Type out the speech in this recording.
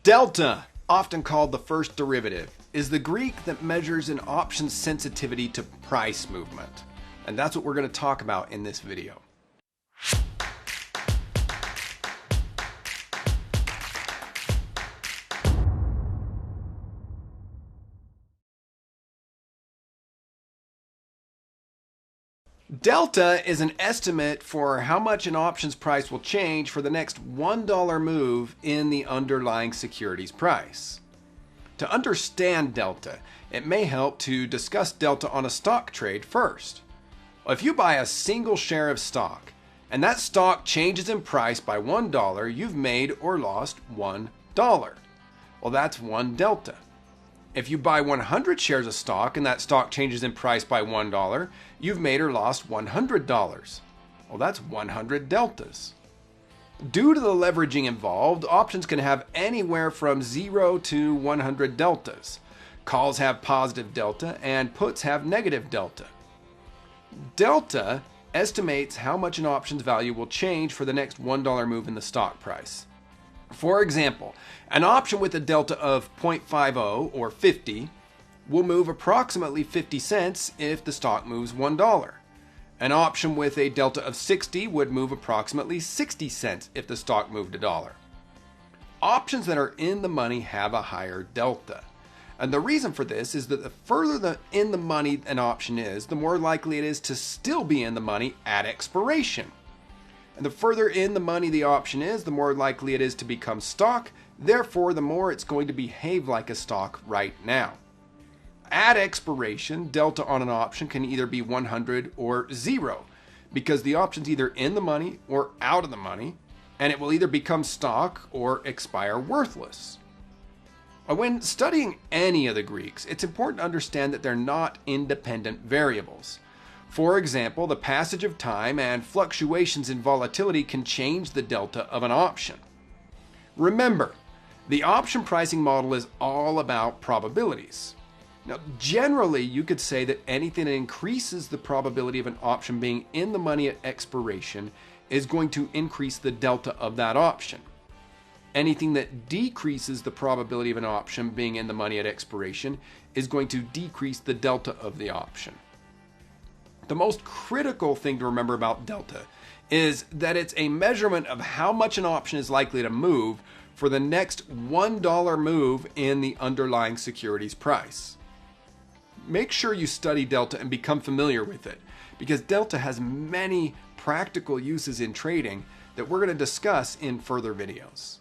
Delta, often called the first derivative, is the Greek that measures an option's sensitivity to price movement. And that's what we're going to talk about in this video. Delta is an estimate for how much an option's price will change for the next $1 move in the underlying security's price. To understand delta, it may help to discuss delta on a stock trade first. If you buy a single share of stock and that stock changes in price by $1, you've made or lost $1. Well, that's one delta. If you buy 100 shares of stock and that stock changes in price by $1, you've made or lost $100. Well, that's 100 deltas. Due to the leveraging involved, options can have anywhere from 0 to 100 deltas. Calls have positive delta and puts have negative delta. Delta estimates how much an option's value will change for the next $1 move in the stock price. For example, an option with a delta of 0.50 or 50 will move approximately 50 cents if the stock moves $1. An option with a delta of 60 would move approximately 60 cents if the stock moved $1. Options that are in the money have a higher delta. And the reason for this is that the further in the money an option is, the more likely it is to still be in the money at expiration. And the further in the money the option is, the more likely it is to become stock. Therefore, the more it's going to behave like a stock right now. At expiration, delta on an option can either be 100 or 0, because the option's either in the money or out of the money, and it will either become stock or expire worthless. When studying any of the Greeks, it's important to understand that they're not independent variables. For example, the passage of time and fluctuations in volatility can change the delta of an option. Remember, the option pricing model is all about probabilities. Now, generally, you could say that anything that increases the probability of an option being in the money at expiration is going to increase the delta of that option. Anything that decreases the probability of an option being in the money at expiration is going to decrease the delta of the option. The most critical thing to remember about delta is that it's a measurement of how much an option is likely to move for the next $1 move in the underlying security's price. Make sure you study delta and become familiar with it, because delta has many practical uses in trading that we're going to discuss in further videos.